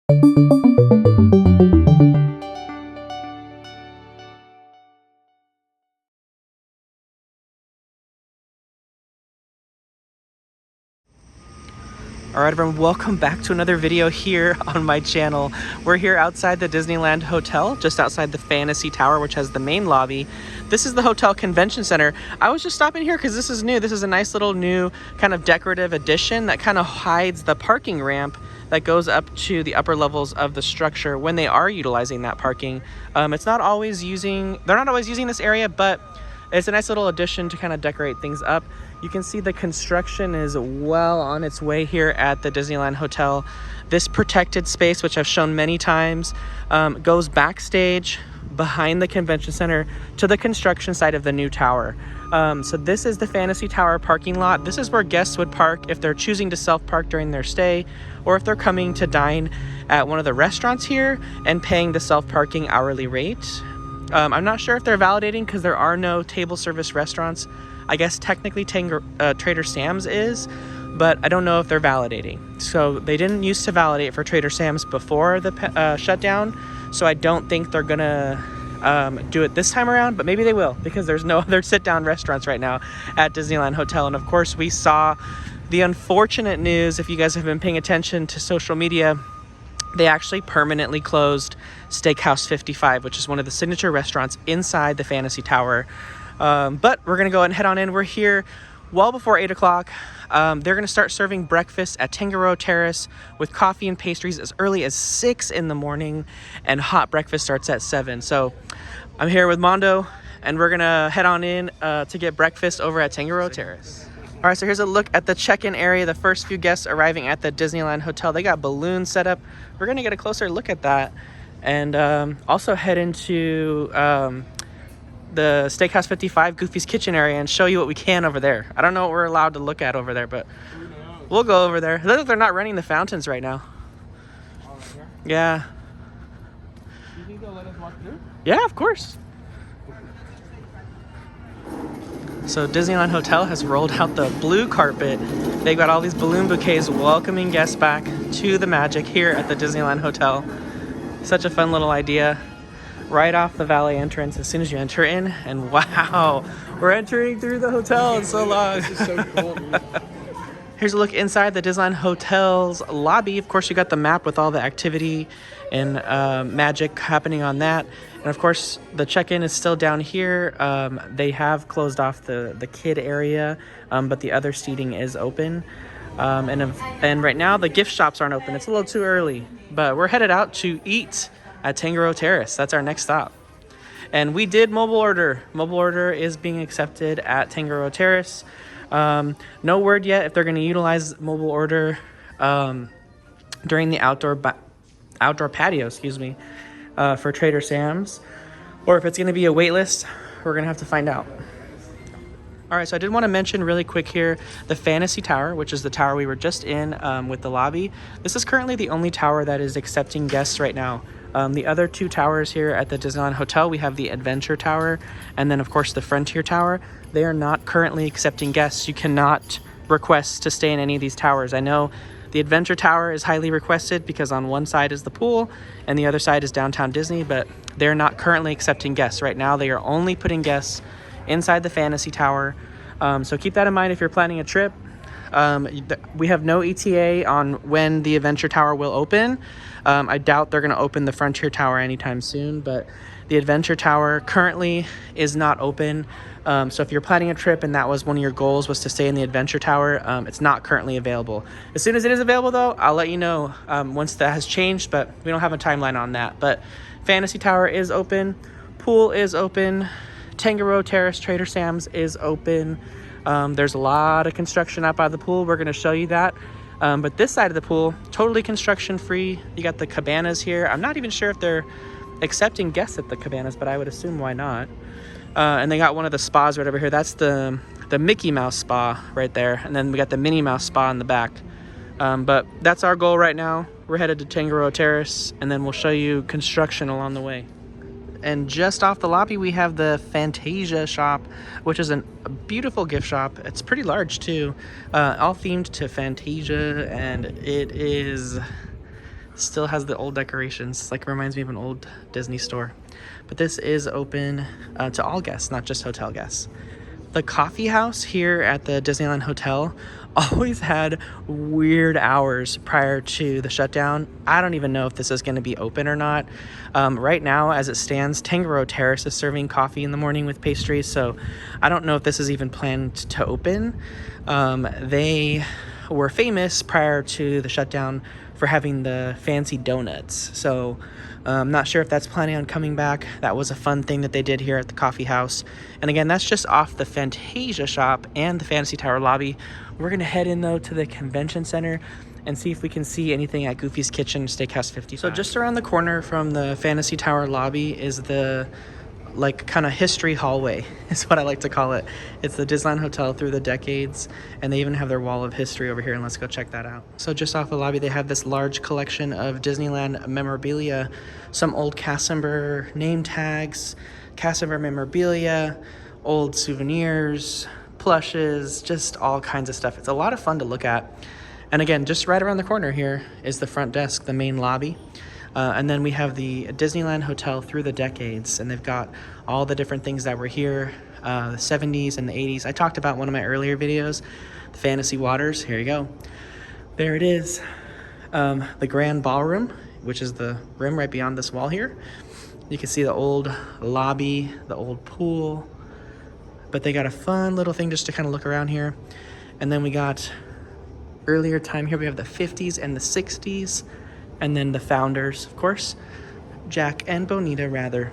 Alright everyone, welcome back to another video here on my channel. We're here outside the Disneyland Hotel, just outside the Fantasy Tower, which has the main lobby. This is the hotel convention center. I was just stopping here because this is new. This is a nice little new kind of decorative addition that kind of hides the parking ramp that goes up to the upper levels of the structure when they are utilizing that parking. They're not always using this area, but it's a nice little addition to kind of decorate things up. You can see the construction is well on its way here at the Disneyland Hotel. This protected space, which I've shown many times, goes backstage behind the convention center to the construction site of the new tower. So this is the Fantasy Tower parking lot. This is where guests would park if they're choosing to self-park during their stay, or if they're coming to dine at one of the restaurants here and paying the self-parking hourly rate. I'm not sure if they're validating because there are no table service restaurants. I guess technically Trader Sam's is, but I don't know if they're validating. So they didn't used to validate for Trader Sam's before the shutdown, so I don't think they're gonna do it this time around, but maybe they will, because there's no other sit-down restaurants right now at Disneyland Hotel. And of course we saw the unfortunate news, if you guys have been paying attention to social media, they actually permanently closed Steakhouse 55, which is one of the signature restaurants inside the Fantasy Tower. But we're gonna go ahead and head on in. We're here well before 8 o'clock. They're gonna start serving breakfast at Tangaroa Terrace with coffee and pastries as early as 6 in the morning, and hot breakfast starts at 7. So I'm here with Mondo, and we're gonna head on in to get breakfast over at Tangaroa Terrace. All right, so here's a look at the check-in area. The first few guests arriving at the Disneyland Hotel, they got balloons set up. We're gonna get a closer look at that, and also head into the Steakhouse 55 Goofy's Kitchen area and show you what we can over there. I don't know what we're allowed to look at over there, but we'll go over there. Look, they're not running the fountains right now. Oh, yeah. Do you think they'll let us walk through? Yeah, of course. So Disneyland Hotel has rolled out the blue carpet. They've got all these balloon bouquets welcoming guests back to the magic here at the Disneyland Hotel. Such a fun little idea. Right off the valet entrance as soon as you enter in, and wow, we're entering through the hotel. It's so long. This is so cool, dude. Here's a look inside the Disneyland Hotel's lobby. Of course, you got the map with all the activity and magic happening on that. And of course, the check-in is still down here. They have closed off the kid area, but the other seating is open. And right now, the gift shops aren't open. It's a little too early, but we're headed out to eat at Tangaroa Terrace. That's our next stop. And we did mobile order. Mobile order is being accepted at Tangaroa Terrace. No word yet if they're going to utilize mobile order during the outdoor patio, for Trader Sam's, or if it's going to be a wait list. We're going to have to find out. All right, so I did want to mention really quick here the Fantasy Tower, which is the tower we were just in with the lobby. This is currently the only tower that is accepting guests right now. The other two towers here at the Disneyland Hotel, we have the Adventure Tower and then of course the Frontier Tower. They are not currently accepting guests. You cannot request to stay in any of these towers. I know the Adventure Tower is highly requested because on one side is the pool and the other side is downtown Disney, but they're not currently accepting guests. Right now they are only putting guests inside the Fantasy Tower. So keep that in mind if you're planning a trip. We have no ETA on when the Adventure Tower will open. I doubt they're going to open the Frontier Tower anytime soon, but the Adventure Tower currently is not open. So if you're planning a trip and that was one of your goals was to stay in the Adventure Tower, it's not currently available. As soon as it is available though, I'll let you know once that has changed, but we don't have a timeline on that. But Fantasy Tower is open, pool is open, Tangaroa Terrace Trader Sam's is open. There's a lot of construction out by the pool. We're going to show you that. But this side of the pool, totally construction free. You got the cabanas here. I'm not even sure if they're accepting guests at the cabanas, but I would assume why not. And they got one of the spas right over here. That's the Mickey Mouse spa right there. And then we got the Minnie Mouse spa in the back. But that's our goal right now. We're headed to Tangaroa Terrace, and then we'll show you construction along the way. And just off the lobby, we have the Fantasia shop, which is a beautiful gift shop. It's pretty large too, all themed to Fantasia, and it is Still has the old decorations. It's like it reminds me of an old Disney store. But this is open to all guests, not just hotel guests. The coffee house here at the Disneyland Hotel always had weird hours prior to the shutdown. I don't even know if this is going to be open or not. Right now, as it stands, Tangaroa Terrace is serving coffee in the morning with pastries, so I don't know if this is even planned to open. They were famous prior to the shutdown for having the fancy donuts, so I'm not sure if that's planning on coming back. That was a fun thing that they did here at the coffee house. And again, that's just off the Fantasia shop and the Fantasy Tower lobby. We're gonna head in though to the convention center and see if we can see anything at Goofy's Kitchen, Steakhouse 55. So just around the corner from the Fantasy Tower lobby is the like kind of history hallway is what I like to call it. It's the Disneyland Hotel through the decades, and they even have their wall of history over here, and let's go check that out. So just off the lobby, they have this large collection of Disneyland memorabilia, some old cast member name tags, cast member memorabilia, old souvenirs, plushes, just all kinds of stuff. It's a lot of fun to look at. And again, just right around the corner here is the front desk, the main lobby. And then we have the Disneyland Hotel through the decades, and they've got all the different things that were here, the 70s and the 80s. I talked about one of my earlier videos, the Fantasy Waters. Here you go. There it is. The Grand Ballroom, which is the room right beyond this wall here. You can see the old lobby, the old pool, but they got a fun little thing just to kind of look around here. And then we got earlier time here, we have the 50s and the 60s. And then the founders, of course, Jack and Bonita rather,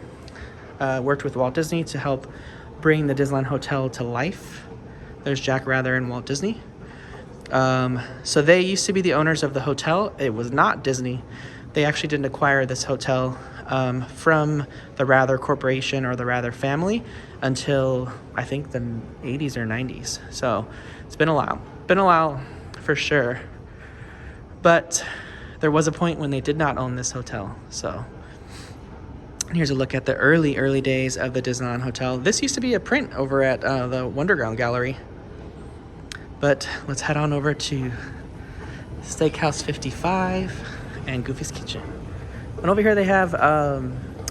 worked with Walt Disney to help bring the Disneyland Hotel to life. There's Jack Rather and Walt Disney. So they used to be the owners of the hotel. It was not Disney. They actually didn't acquire this hotel from the Rather Corporation or the Rather family until I think the 80s or 90s. So it's been a while. Been a while for sure. But there was a point when they did not own this hotel. So here's a look at the early days of the Disneyland Hotel. This used to be a print over at the Wonderground Gallery. But let's head on over to Steakhouse 55 and Goofy's Kitchen. And over here they have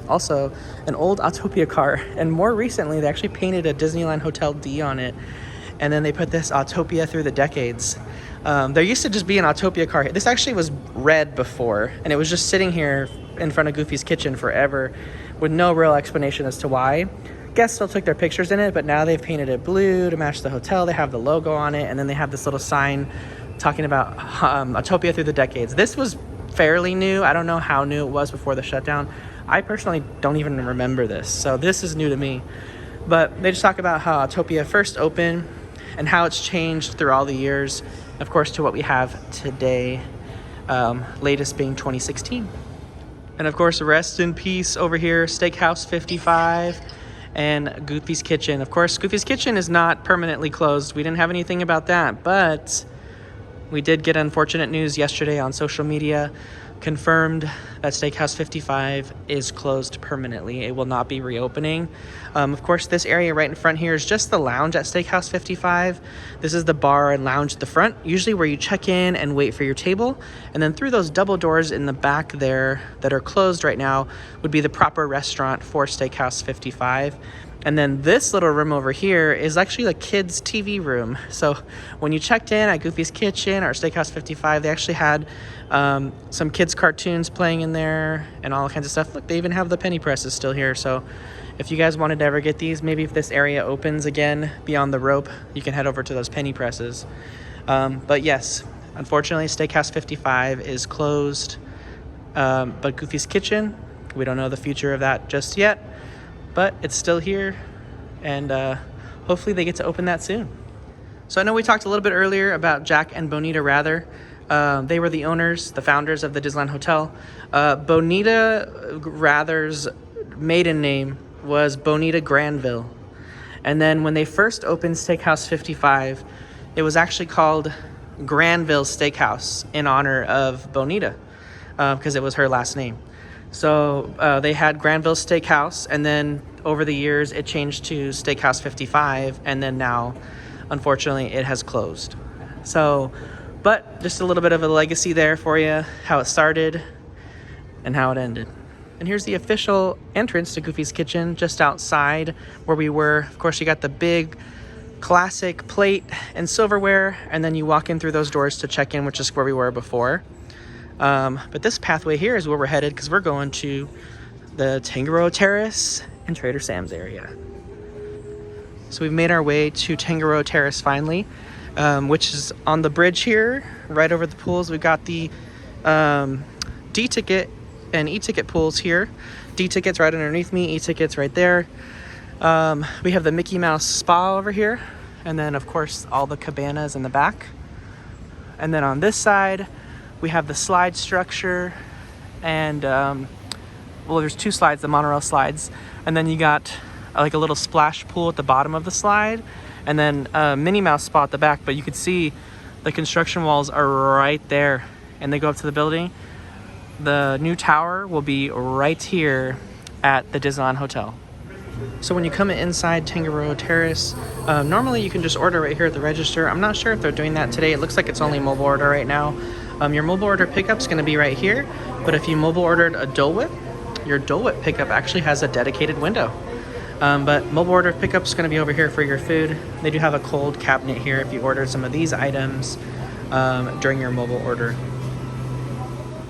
also an old Autopia car. And more recently, they actually painted a Disneyland Hotel D on it. And then they put this Autopia through the decades. There used to just be an Autopia car. This actually was red before, and it was just sitting here in front of Goofy's Kitchen forever with no real explanation as to why. Guests still took their pictures in it, but now they've painted it blue to match the hotel. They have the logo on it, and then they have this little sign talking about Autopia through the decades. This was fairly new. I don't know how new it was before the shutdown. I personally don't even remember this, so this is new to me. But they just talk about how Autopia first opened and how it's changed through all the years, of course, to what we have today, latest being 2016. And of course, rest in peace over here, Steakhouse 55 and Goofy's Kitchen. Of course, Goofy's Kitchen is not permanently closed. We didn't have anything about that, but we did get unfortunate news yesterday on social media, confirmed that Steakhouse 55 is closed permanently. It will not be reopening. Of course, this area right in front here is just the lounge at Steakhouse 55. This is the bar and lounge at the front, usually where you check in and wait for your table. And then through those double doors in the back there that are closed right now would be the proper restaurant for Steakhouse 55. And then this little room over here is actually the kids' TV room. So when you checked in at Goofy's Kitchen or Steakhouse 55, they actually had some kids' cartoons playing in there and all kinds of stuff. Look, they even have the penny presses still here. So if you guys wanted to ever get these, maybe if this area opens again beyond the rope, you can head over to those penny presses. But yes, unfortunately, Steakhouse 55 is closed. But Goofy's Kitchen, we don't know the future of that just yet. But it's still here, and hopefully they get to open that soon. So I know we talked a little bit earlier about Jack and Bonita Rather. They were the owners, the founders of the Disneyland Hotel. Bonita Rather's maiden name was Bonita Granville. And then when they first opened Steakhouse 55, it was actually called Granville Steakhouse in honor of Bonita, because it was her last name. So they had Granville Steakhouse, and then over the years it changed to Steakhouse 55, and then now, unfortunately, it has closed. So, but just a little bit of a legacy there for you, how it started, and how it ended. And here's the official entrance to Goofy's Kitchen, just outside where we were. Of course, you got the big classic plate and silverware, and then you walk in through those doors to check in, which is where we were before. But this pathway here is where we're headed because we're going to the Tangaroa Terrace and Trader Sam's area. So we've made our way to Tangaroa Terrace finally, which is on the bridge here, right over the pools. We've got the D-ticket and e-ticket pools here. D-ticket's right underneath me, e-ticket's right there. We have the Mickey Mouse spa over here, and then of course all the cabanas in the back. And then on this side we have the slide structure, and well, there's two slides, the monorail slides, and then you got like a little splash pool at the bottom of the slide, and then a Minnie Mouse spa at the back. But you could see the construction walls are right there, and they go up to the building. The new tower will be right here at the Disneyland Hotel. So when you come inside Tangaroa Terrace, normally you can just order right here at the register. I'm not sure if they're doing that today. It looks like it's only mobile order right now. Your mobile order pickup's going to be right here, but if you mobile ordered a Dole Whip, your Dole Whip pickup actually has a dedicated window. But mobile order pickup's going to be over here for your food. They do have a cold cabinet here if you order some of these items during your mobile order.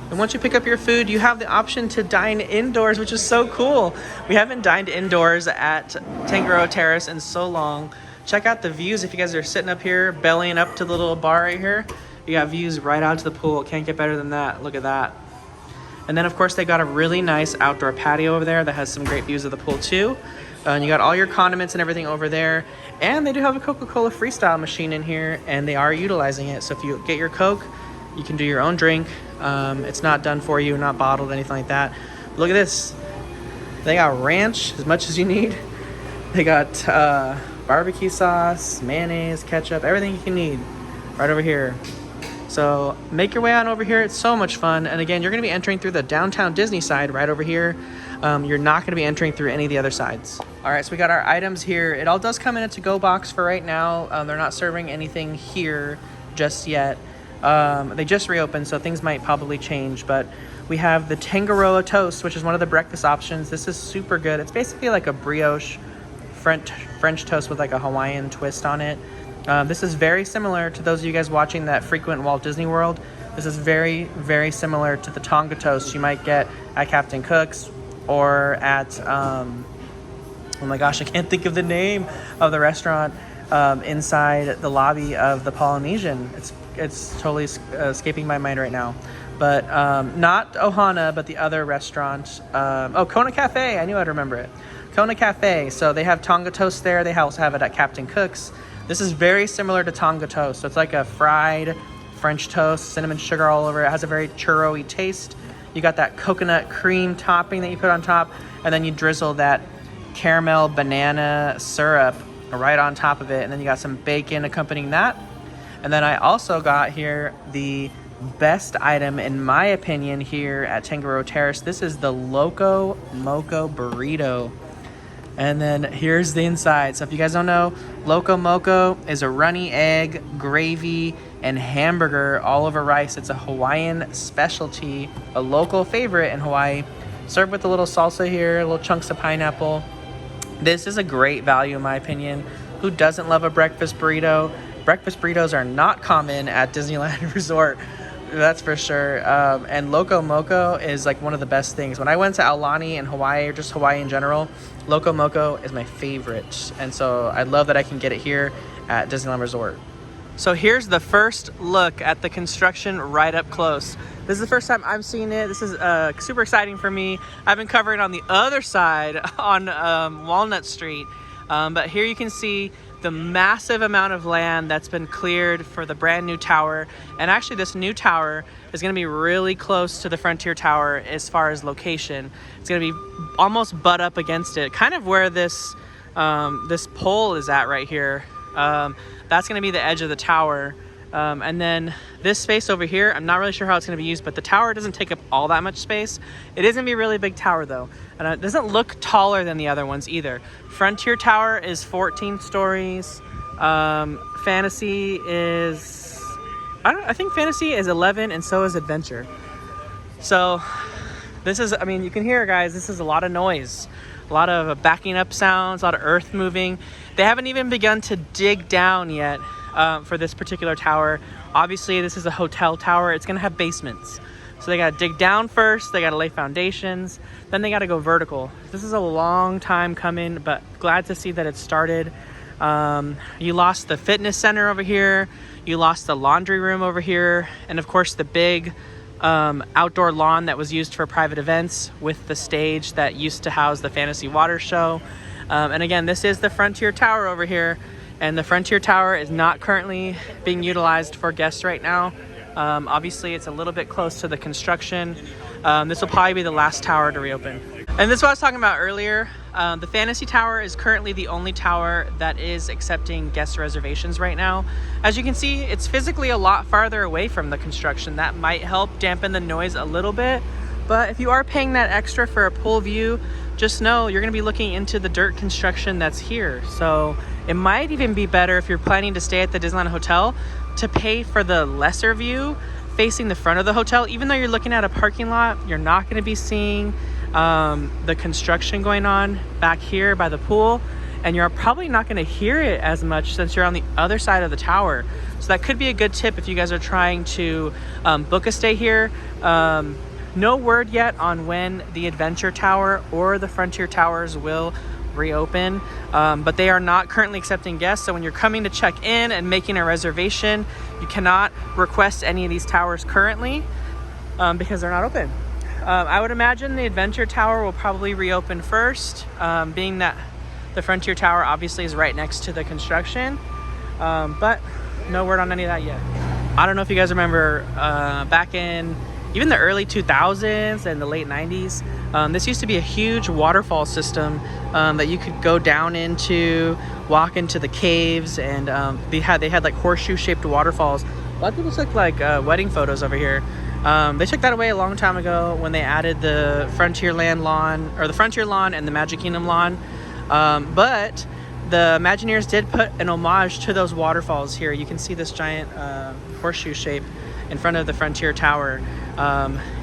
And once you pick up your food, you have the option to dine indoors, which is so cool. We haven't dined indoors at Tangaroa Terrace in so long. Check out the views if you guys are sitting up here, bellying up to the little bar right here. You got views right out to the pool. Can't get better than that. Look at that. And then, of course, they got a really nice outdoor patio over there that has some great views of the pool, too. And you got all your condiments and everything over there. And they do have a Coca-Cola Freestyle machine in here, and they are utilizing it. So if you get your Coke, you can do your own drink. It's not done for you, not bottled, anything like that. Look at this. They got ranch, as much as you need. They got barbecue sauce, mayonnaise, ketchup, everything you can need right over here. So make your way on over here. It's so much fun. And again, you're going to be entering through the downtown Disney side right over here. You're not going to be entering through any of the other sides. All right, so we got our items here. It all does come in a to-go box for right now. They're not serving anything here just yet. They just reopened, so things might probably change, but we have the Tangaroa toast, which is one of the breakfast options. This is super good. It's basically like a brioche French toast with like a Hawaiian twist on it. This is very similar to those of you guys watching that frequent Walt Disney World. This is very, very similar to the Tonga toast you might get at Captain Cook's or at, oh my gosh, I can't think of the name of the restaurant inside the lobby of the Polynesian. It's totally escaping my mind right now. But not Ohana, but the other restaurant. Kona Cafe. I knew I'd remember it. Kona Cafe. So they have Tonga toast there. They also have it at Captain Cook's. This is very similar to Tonga toast. So it's like a fried French toast, cinnamon sugar all over it. It has a very churro-y taste. You got that coconut cream topping that you put on top, and then you drizzle that caramel banana syrup right on top of it, and then you got some bacon accompanying that. And then I also got here the best item, in my opinion, here at Tangaroa Terrace. This is the Loco Moco Burrito. And then here's the inside. So if you guys don't know, Loco Moco is a runny egg, gravy, and hamburger all over rice. It's a Hawaiian specialty, a local favorite in Hawaii. Served with a little salsa here, little chunks of pineapple. This is a great value in my opinion. Who doesn't love a breakfast burrito? Breakfast burritos are not common at Disneyland Resort, that's for sure. And Loco Moco is like one of the best things. When I went to Aulani in Hawaii, or just Hawaii in general, Loco Moco is my favorite. And so I love that I can get it here at Disneyland Resort. So here's the first look at the construction right up close. This is the first time I'm seeing it. This is super exciting for me. I've been covering on the other side on Walnut Street. But here you can see the massive amount of land that's been cleared for the brand new tower. And actually this new tower is going to be really close to the Frontier Tower as far as location. It's going to be almost butt up against it, kind of where this this pole is at right here. That's going to be the edge of the tower. And then this space over here, I'm not really sure how it's going to be used, but the tower doesn't take up all that much space. It is going to be a really big tower though. And it doesn't look taller than the other ones either. Frontier Tower is 14 stories. Fantasy is, I think Fantasy is 11, and so is Adventure. So This is, I mean, you can hear, guys, this is a lot of noise. A lot of backing up sounds, a lot of earth moving. They haven't even begun to dig down yet for this particular tower. Obviously, this is a hotel tower. It's gonna have basements. So they gotta dig down first, they gotta lay foundations, then they gotta go vertical. This is a long time coming, but glad to see that it started. You lost the fitness center over here, you lost the laundry room over here, and of course the big outdoor lawn that was used for private events with the stage that used to house the Fantasy Water Show. And again, this is the Frontier Tower over here, and the Frontier Tower is not currently being utilized for guests right now. Obviously, it's a little bit close to the construction. This will probably be the last tower to reopen. And this is what I was talking about earlier. The Fantasy Tower is currently the only tower that is accepting guest reservations right now. As you can see, it's physically a lot farther away from the construction. That might help dampen the noise a little bit. But if you are paying that extra for a pool view, just know you're gonna be looking into the dirt construction that's here. So it might even be better if you're planning to stay at the Disneyland Hotel to pay for the lesser view facing the front of the hotel. Even though you're looking at a parking lot, you're not gonna be seeing the construction going on back here by the pool, and you're probably not going to hear it as much since you're on the other side of the tower. So that could be a good tip if you guys are trying to book a stay here. No word yet on when the Adventure Tower or the Frontier Towers will reopen, but they are not currently accepting guests. So when you're coming to check in and making a reservation, you cannot request any of these towers currently because they're not open. I would imagine the Adventure Tower will probably reopen first, being that the Frontier Tower obviously is right next to the construction, but no word on any of that yet. I don't know if you guys remember back in even the early 2000s and the late 90s, this used to be a huge waterfall system that you could go down into, walk into the caves, and they had like horseshoe-shaped waterfalls. A lot of people took like wedding photos over here. They took that away a long time ago when they added the Frontierland lawn, or the Frontier lawn and the Magic Kingdom lawn. But the Imagineers did put an homage to those waterfalls here. You can see this giant horseshoe shape in front of the Frontier Tower.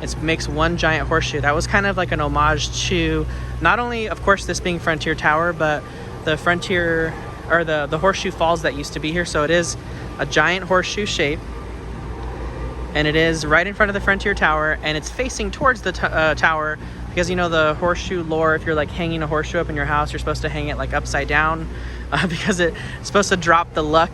It makes one giant horseshoe. That was kind of like an homage to not only, of course, this being Frontier Tower, but the Frontier, or the horseshoe falls that used to be here. So it is a giant horseshoe shape, and it is right in front of the Frontier Tower, and it's facing towards the tower, because you know the horseshoe lore, if you're like hanging a horseshoe up in your house, you're supposed to hang it like upside down because it's supposed to drop the luck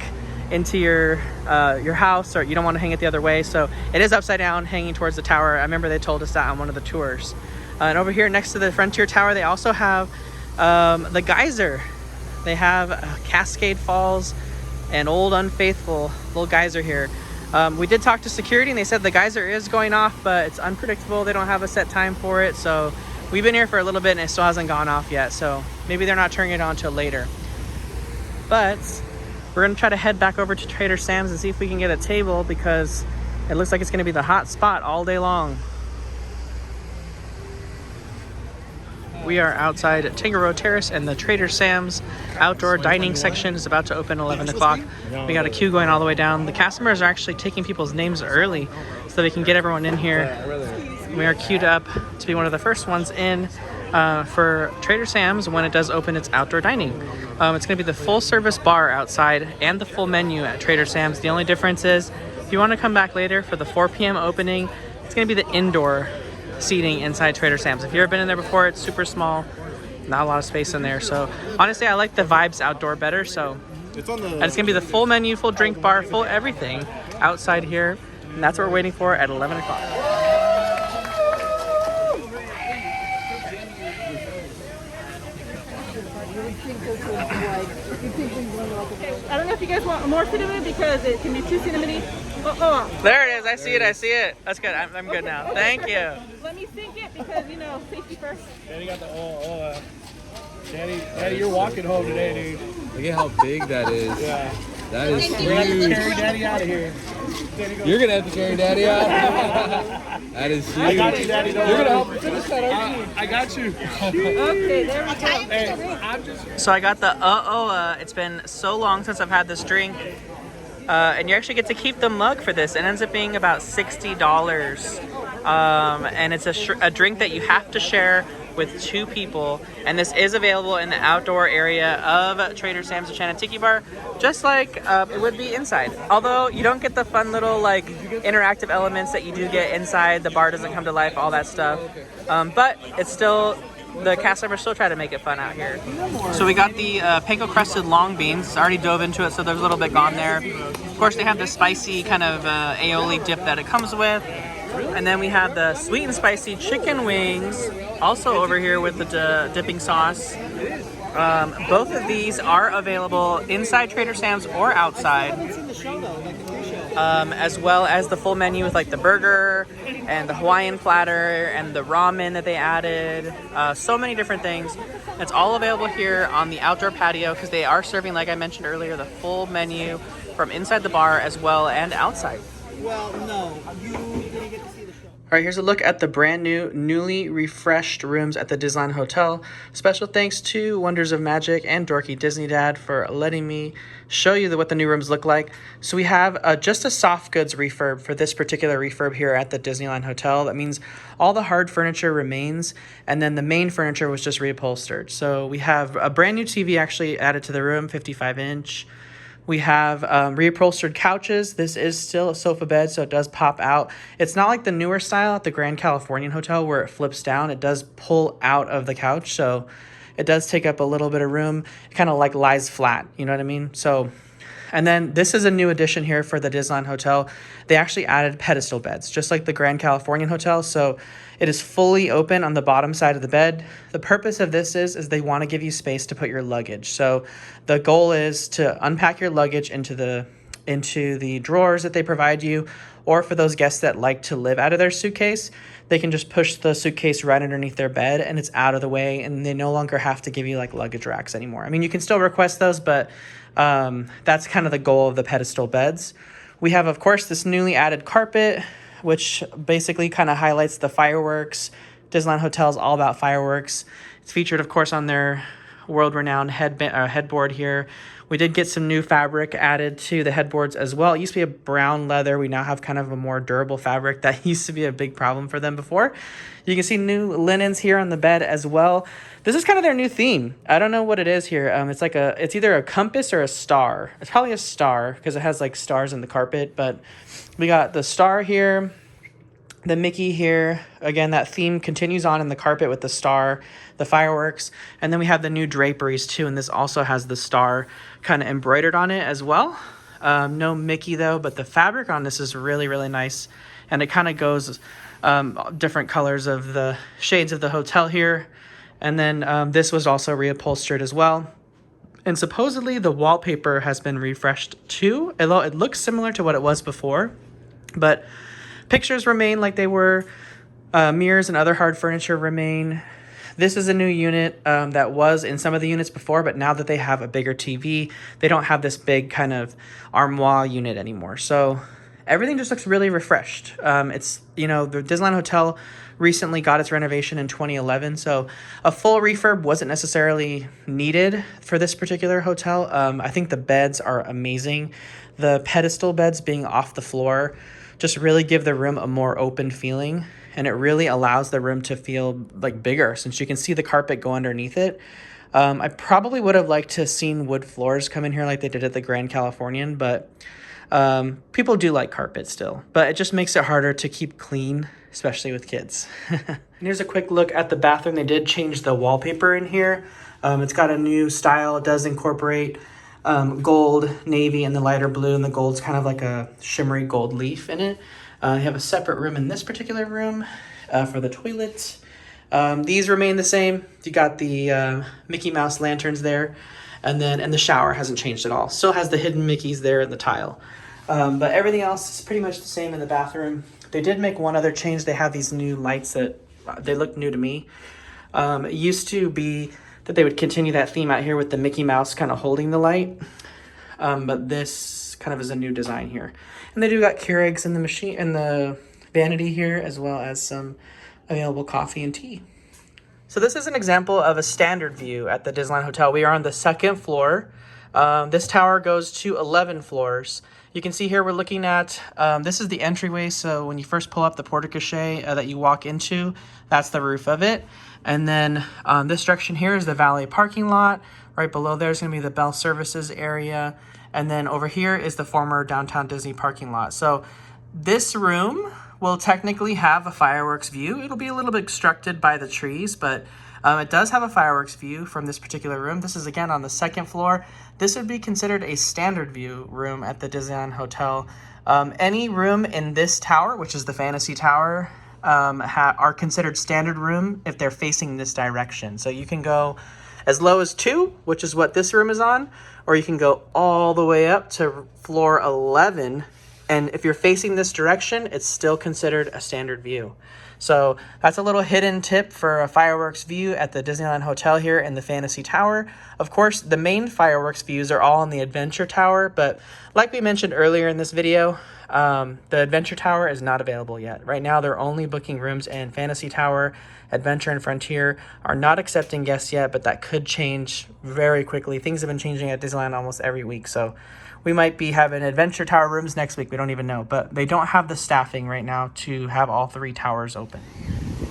into your house, or you don't want to hang it the other way. So it is upside down, hanging towards the tower. I remember they told us that on one of the tours. And over here next to the Frontier Tower, they also have the geyser. They have Cascade Falls and Old Unfaithful little geyser here. We did talk to security, and they said the geyser is going off, but it's unpredictable. They don't have a set time for it. So we've been here for a little bit and it still hasn't gone off yet. So maybe they're not turning it on till later. But we're gonna try to head back over to Trader Sam's and see if we can get a table, because it looks like it's gonna be the hot spot all day long. We are outside Tangaroa Terrace, and the Trader Sam's outdoor dining section is about to open 11 o'clock. We got a queue going all the way down. The customers are actually taking people's names early so they can get everyone in here. We are queued up to be one of the first ones in for Trader Sam's when it does open its outdoor dining. It's going to be the full service bar outside and the full menu at Trader Sam's. The only difference is if you want to come back later for the 4 p.m. opening, it's going to be the indoor seating inside Trader Sam's. If you've ever been in there before, it's super small, not a lot of space in there. So honestly, I like the vibes outdoor better. So it's gonna be the full menu, full drink bar, full everything outside here, and that's what we're waiting for at 11 o'clock. I don't know if you guys want more cinnamon because it can be too cinnamony. There it is. I see it. That's good. I'm good now. Thank you. Let me sink it because, you know, safety first. Daddy got the Daddy, you're walking home today, dude. Look at how big that is. Yeah. That is We're gonna have to huge. carry Daddy out of here. You're gonna have to carry Daddy out. That is huge. I got you, Daddy. You're gonna help me finish that, aren't you? I got you. Okay, there we go. Hey, I'm just. So I got the it's been so long since I've had this drink. And you actually get to keep the mug for this. It ends up being about $60 and it's a drink that you have to share with 2 people, and this is available in the outdoor area of Trader Sam's Enchanted Tiki Bar, just like it would be inside. Although you don't get the fun little like interactive elements that you do get inside. The bar doesn't come to life, all that stuff. But it's still, the cast members still try to make it fun out here. So we got the panko crusted long beans. Already dove into it, so there's a little bit gone there. Of course, they have the spicy kind of aioli dip that it comes with. And then we have the sweet and spicy chicken wings, also over here with the dipping sauce. Both of these are available inside Trader Sam's or outside, as well as the full menu with like the burger and the Hawaiian platter and the ramen that they added. So many different things. It's all available here on the outdoor patio because they are serving, like I mentioned earlier, the full menu from inside the bar as well and outside. Well, no, you didn't get to see the show. All right, here's a look at the brand new, newly refreshed rooms at the Disneyland Hotel. Special thanks to Wonders of Magic and Dorky Disney Dad for letting me show you what the new rooms look like. So we have just a soft goods refurb for this particular refurb here at the Disneyland Hotel. That means all the hard furniture remains, and then the main furniture was just reupholstered. So we have a brand new TV actually added to the room, 55-inch. We have reupholstered couches. This is still a sofa bed, so it does pop out. It's not like the newer style at the Grand Californian Hotel where it flips down. It does pull out of the couch, so it does take up a little bit of room. It kind of like lies flat, you know what I mean? So, and then this is a new addition here for the Disneyland Hotel. They actually added pedestal beds, just like the Grand Californian Hotel. So it is fully open on the bottom side of the bed. The purpose of this is they want to give you space to put your luggage. So the goal is to unpack your luggage into the drawers that they provide you, or for those guests that like to live out of their suitcase, they can just push the suitcase right underneath their bed and it's out of the way, and they no longer have to give you like luggage racks anymore. I mean, you can still request those, but that's kind of the goal of the pedestal beds. We have, of course, this newly added carpet, which basically kind of highlights the fireworks. Disneyland Hotel is all about fireworks. It's featured, of course, on their world-renowned headboard here. We did get some new fabric added to the headboards as well. It used to be a brown leather. We now have kind of a more durable fabric. That used to be a big problem for them before. You can see new linens here on the bed as well. This is kind of their new theme. I don't know what it is here. It's either a compass or a star. It's probably a star because it has like stars in the carpet, but we got the star here, the Mickey here. Again, that theme continues on in the carpet with the star, the fireworks, and then we have the new draperies too, and this also has the star kind of embroidered on it as well. No Mickey though, but the fabric on this is really, really nice, and it kind of goes different colors of the shades of the hotel here. And then this was also reupholstered as well. And supposedly the wallpaper has been refreshed too. It looks similar to what it was before, but pictures remain like they were. Mirrors and other hard furniture remain. This is a new unit that was in some of the units before, but now that they have a bigger TV, they don't have this big kind of armoire unit anymore. So everything just looks really refreshed. It's, you know, the Disneyland Hotel recently got its renovation in 2011, so a full refurb wasn't necessarily needed for this particular hotel. I think the beds are amazing. The pedestal beds being off the floor just really give the room a more open feeling, and it really allows the room to feel like bigger since you can see the carpet go underneath it. I probably would have liked to have seen wood floors come in here like they did at the Grand Californian, but people do like carpet still, but it just makes it harder to keep clean, especially with kids. And here's a quick look at the bathroom. They did change the wallpaper in here. It's got a new style. It does incorporate gold, navy, and the lighter blue, and the gold's kind of like a shimmery gold leaf in it. You have a separate room in this particular room for the toilet. These remain the same. You got the Mickey Mouse lanterns there, and the shower hasn't changed at all. Still has the hidden Mickeys there in the tile. But everything else is pretty much the same in the bathroom. They did make one other change. They have these new lights that they look new to me. It used to be that they would continue that theme out here with the Mickey Mouse kind of holding the light. But this kind of is a new design here. And they do got Keurigs in the machine, in the vanity here, as well as some available coffee and tea. So this is an example of a standard view at the Disneyland Hotel. We are on the second floor. This tower goes to 11 floors. You can see here we're looking at, this is the entryway, so when you first pull up the porte-cochere that you walk into, that's the roof of it. And then this direction here is the valet parking lot. Right below there is going to be the Bell Services area. And then over here is the former Downtown Disney parking lot. So this room will technically have a fireworks view. It'll be a little bit obstructed by the trees, but it does have a fireworks view from this particular room. This is, again, on the second floor. This would be considered a standard view room at the Disneyland Hotel. Any room in this tower, which is the Fantasy Tower, are considered standard room if they're facing this direction. So you can go as low as 2, which is what this room is on, or you can go all the way up to floor 11. And if you're facing this direction, it's still considered a standard view. So that's a little hidden tip for a fireworks view at the Disneyland Hotel here in the Fantasy Tower. Of course, the main fireworks views are all in the Adventure Tower, but like we mentioned earlier in this video, the Adventure Tower is not available yet. Right now, they're only booking rooms in Fantasy Tower. Adventure and Frontier are not accepting guests yet, but that could change very quickly. Things have been changing at Disneyland almost every week, so we might be having Adventure Tower rooms next week. We don't even know, but they don't have the staffing right now to have all 3 towers open.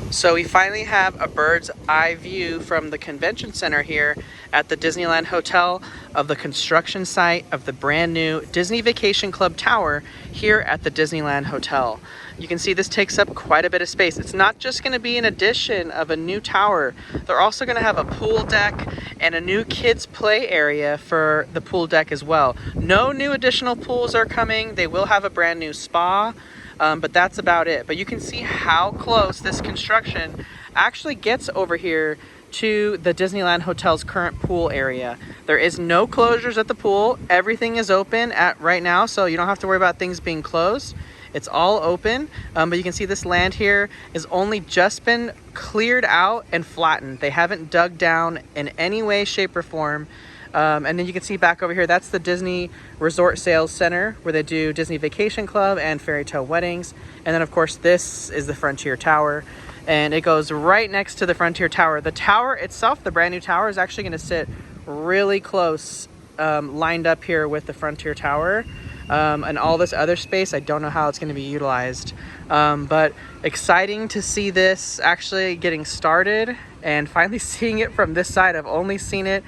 So we finally have a bird's eye view from the convention center here at the Disneyland Hotel of the construction site of the brand new Disney Vacation Club Tower here at the Disneyland Hotel. You can see this takes up quite a bit of space. It's not just going to be an addition of a new tower. They're also going to have a pool deck and a new kids play area for the pool deck as well. No new additional pools are coming. They will have a brand new spa, but that's about it. But you can see how close this construction actually gets over here to the Disneyland Hotel's current pool area. There is no closures at the pool. Everything is open at right now, so you don't have to worry about things being closed. It's all open, but you can see this land here has only just been cleared out and flattened. They haven't dug down in any way, shape, or form. And then you can see back over here, that's the Disney Resort Sales Center where they do Disney Vacation Club and Fairy Tale Weddings. And then, of course, this is the Frontier Tower. And it goes right next to the Frontier Tower. The tower itself, the brand new tower, is actually going to sit really close, lined up here with the Frontier Tower. And all this other space, I don't know how it's going to be utilized, but exciting to see this actually getting started and finally seeing it from this side. I've only seen it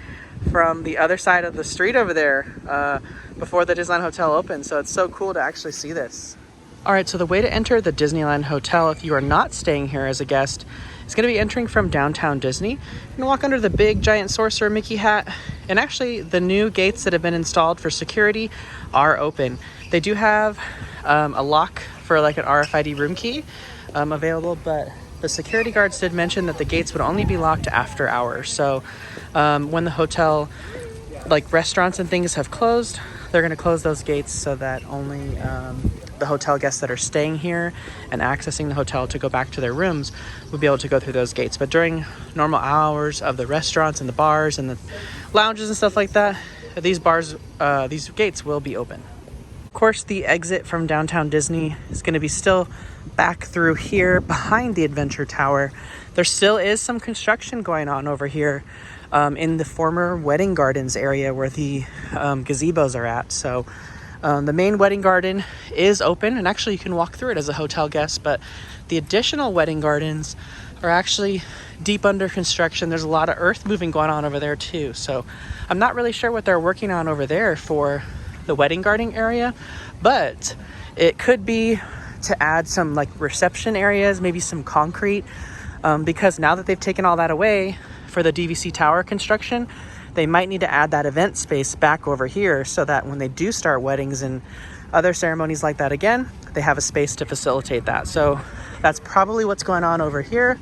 from the other side of the street over there before the Disneyland Hotel opened, so it's so cool to actually see this. All right, so the way to enter the Disneyland Hotel if you are not staying here as a guest is going to be entering from downtown Disney. You're going to walk under the big giant sorcerer Mickey hat, and actually the new gates that have been installed for security are open. They do have a lock for like an RFID room key available, but the security guards did mention that the gates would only be locked after hours. So when the hotel, like restaurants and things, have closed, they're going to close those gates so that only the hotel guests that are staying here and accessing the hotel to go back to their rooms will be able to go through those gates. But during normal hours of the restaurants and the bars and the lounges and stuff like that, these gates will be open. Of course, the exit from downtown Disney is going to be still back through here behind the Adventure Tower. There still is some construction going on over here in the former Wedding Gardens area where the gazebos are at. So the main wedding garden is open, and actually you can walk through it as a hotel guest, but the additional wedding gardens are actually deep under construction. There's a lot of earth moving going on over there too. So I'm not really sure what they're working on over there for the wedding garden area, but it could be to add some like reception areas, maybe some concrete, because now that they've taken all that away for the DVC Tower construction, they might need to add that event space back over here so that when they do start weddings and other ceremonies like that again, they have a space to facilitate that. So that's probably what's going on over here.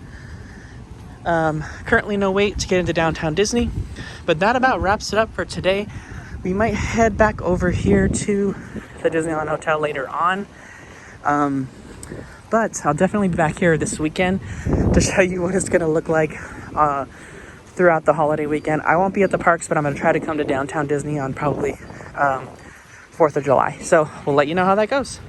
Currently no wait to get into downtown Disney, but that about wraps it up for today. We might head back over here to the Disneyland Hotel later on. But I'll definitely be back here this weekend to show you what it's going to look like throughout the holiday weekend. I won't be at the parks, but I'm going to try to come to downtown Disney on probably 4th of July. So we'll let you know how that goes.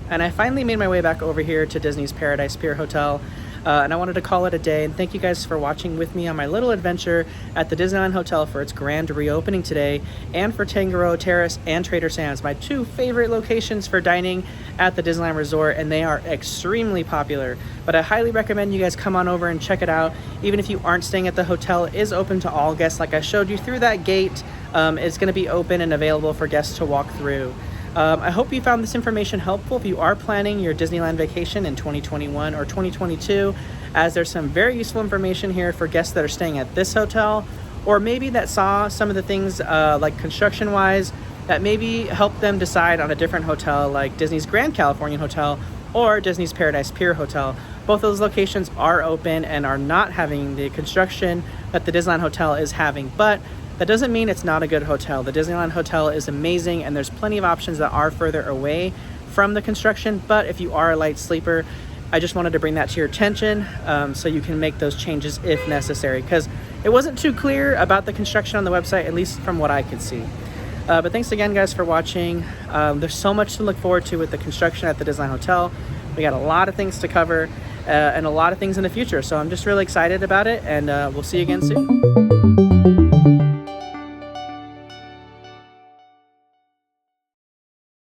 And I finally made my way back over here to Disney's Paradise Pier Hotel. And I wanted to call it a day and thank you guys for watching with me on my little adventure at the Disneyland Hotel for its grand reopening today, and for Tangaroa Terrace and Trader Sam's, my two favorite locations for dining at the Disneyland Resort, and they are extremely popular. But I highly recommend you guys come on over and check it out. Even if you aren't staying at the hotel, it is open to all guests. Like I showed you through that gate, it's going to be open and available for guests to walk through. I hope you found this information helpful if you are planning your Disneyland vacation in 2021 or 2022, as there's some very useful information here for guests that are staying at this hotel, or maybe that saw some of the things like construction wise that maybe help them decide on a different hotel like Disney's Grand Californian Hotel or Disney's Paradise Pier Hotel. Both of those locations are open and are not having the construction that the Disneyland Hotel is having, but that doesn't mean it's not a good hotel. The Disneyland Hotel is amazing, and there's plenty of options that are further away from the construction. But if you are a light sleeper, I just wanted to bring that to your attention so you can make those changes if necessary, because it wasn't too clear about the construction on the website, at least from what I could see. But thanks again, guys, for watching. There's so much to look forward to with the construction at the Disneyland Hotel. We got a lot of things to cover and a lot of things in the future. So I'm just really excited about it, and we'll see you again soon.